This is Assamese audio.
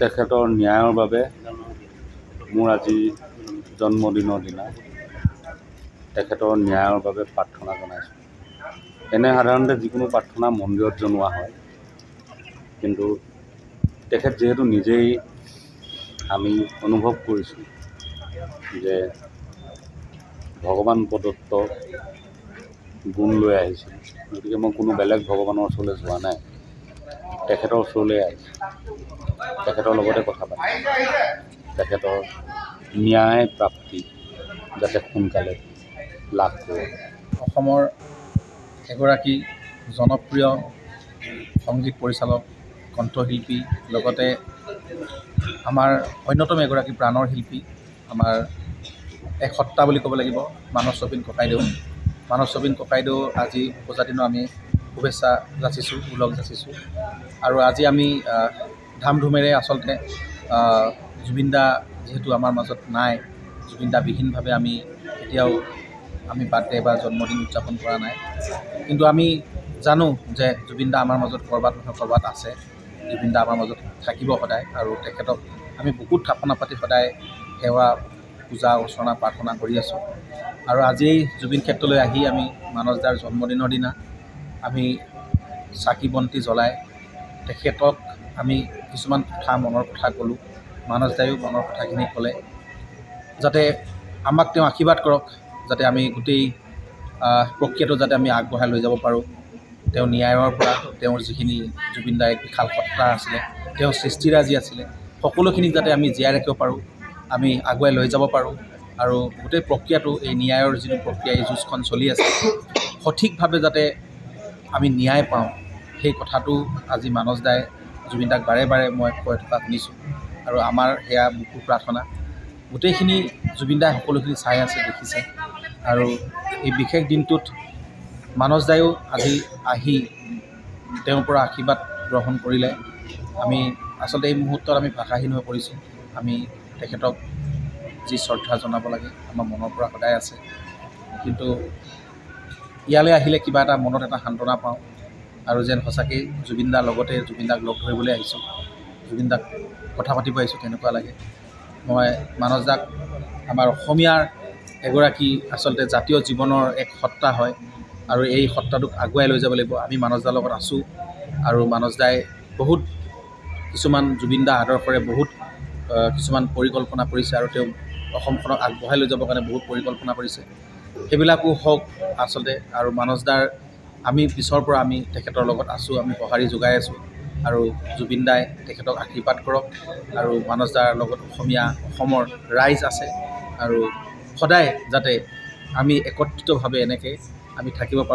তেখেতৰ ন্যায়ৰ বাবে মোৰ আজি জন্মদিনৰ দিনা তেখেতৰ ন্যায়ৰ বাবে প্ৰাৰ্থনা জনাইছোঁ। এনে সাধাৰণতে যিকোনো প্ৰাৰ্থনা মন্দিৰত জনোৱা হয়, কিন্তু তেখেত যিহেতু নিজেই আমি অনুভৱ কৰিছোঁ যে ভগৱান প্ৰদত্ত গুণ লৈ আহিছিল, গতিকে মই কোনো বেলেগ ভগৱানৰ ওচৰলৈ যোৱা নাই, তেখেতৰ ওচৰলৈ আহিছোঁ, তেখেতৰ লগতে কথা পাতিছোঁ, তেখেতৰ ন্যায় প্ৰাপ্তি যাতে সোনকালে লাভ কৰে। অসমৰ এগৰাকী জনপ্ৰিয় সংগীত পৰিচালক, কণ্ঠশিল্পী, লগতে আমাৰ অন্যতম এগৰাকী প্ৰাণৰ শিল্পী, আমাৰ এক সত্তা বুলি ক'ব লাগিব মানস ৰবীন ককাইদেউ। মানস ৰবীন ককাইদেউ আজি উপজাতিনো আমি শুভেচ্ছা যাচিছোঁ, ওলগ যাচিছোঁ। আৰু আজি আমি ধামধুমেৰে আচলতে জুবিন দা যিহেতু আমাৰ মাজত নাই, জুবিন দা বিহীনভাৱে আমি এতিয়াও বাৰ্থডে বা জন্মদিন উদযাপন কৰা নাই, কিন্তু আমি জানো যে জুবিন দা আমাৰ মাজত ক'ৰবাত নহয় ক'ৰবাত আছে, জুবিন দা আমাৰ মাজত থাকিব সদায়। আৰু তেখেতক আমি বুকুত থাপনা পাতি সদায় সেৱা পূজা অৰ্চনা প্ৰাৰ্থনা কৰি আছোঁ। আৰু আজি জুবিন ক্ষেত্ৰলৈ আহি আমি মানস দাৰ জন্মদিনৰ দিনা আমি চাকি বন্তি জ্বলাই তেখেতক আমি কিছুমান কথা মনৰ কথা ক'লোঁ। মানস দায়ো মনৰ কথাখিনি ক'লে, যাতে আমাক তেওঁ আশীৰ্বাদ কৰক, যাতে আমি গোটেই প্ৰক্ৰিয়াটো যাতে আমি আগবঢ়াই লৈ যাব পাৰোঁ। তেওঁ ন্যায়ৰ পৰা তেওঁৰ যিখিনি জুবিন দাৰ এক বিশাল সত্তা আছিলে, তেওঁৰ সৃষ্টিৰাজি আছিলে, সকলোখিনিক যাতে আমি জীয়াই ৰাখিব পাৰোঁ, আমি আগুৱাই লৈ যাব পাৰোঁ। আৰু গোটেই প্ৰক্ৰিয়াটো এই ন্যায়ৰ যিটো প্ৰক্ৰিয়া, এই যুঁজখন চলি আছে, সঠিকভাৱে যাতে আমি ন্যায় পাওঁ, সেই কথাটো আজি মানস দাই জুবিন দাক বাৰে বাৰে মই কৈ থকা শুনিছোঁ। আৰু আমাৰ সেয়া বুকুৰ প্ৰাৰ্থনা, গোটেইখিনি জুবিন দাই সকলোখিনি চাই আছে, দেখিছে। আৰু এই বিশেষ দিনটোত মানস দায়ো আজি আহি তেওঁৰ পৰা আশীৰ্বাদ গ্ৰহণ কৰিলে। আমি আচলতে এই মুহূৰ্তত আমি ভাষাহীন হৈ পৰিছোঁ। আমি তেখেতক যি শ্ৰদ্ধা জনাব লাগে আমাৰ মনৰ পৰা সদায় আছে, কিন্তু ইয়ালৈ আহিলে কিবা এটা মনত এটা সান্ত্বনা পাওঁ, আৰু যেন সঁচাকৈ জুবিন দাৰ লগতে জুবিন দাক লগ ধৰিবলৈ আহিছোঁ, জুবিন দাক কথা পাতিব আহিছোঁ, তেনেকুৱা লাগে। মই মানস দাক আমাৰ অসমীয়াৰ এগৰাকী আচলতে জাতীয় জীৱনৰ এক সত্তা হয়, আৰু এই সত্তাটোক আগুৱাই লৈ যাব লাগিব। আমি মানস দাৰ লগত আছোঁ, আৰু মানস দাই বহুত কিছুমান জুবিন দা আদৰ্শৰে বহুত কিছুমান পৰিকল্পনা কৰিছে, আৰু তেওঁ অসমখনক আগবঢ়াই লৈ যাবৰ কাৰণে বহুত পৰিকল্পনা কৰিছে। সেইবিলাকো হওক আচলতে। আৰু মানস দাৰ আমি পিছৰ পৰা আমি তেখেতৰ লগত আছোঁ, আমি সঁহাৰি যোগাই আছোঁ। আৰু জুবিন দাই তেখেতক আশীৰ্বাদ কৰক, আৰু মানস দাৰ লগত অসমৰ ৰাইজ আছে, আৰু সদায় যাতে আমি একত্ৰিতভাৱে এনেকৈ আমি থাকিব পাৰোঁ।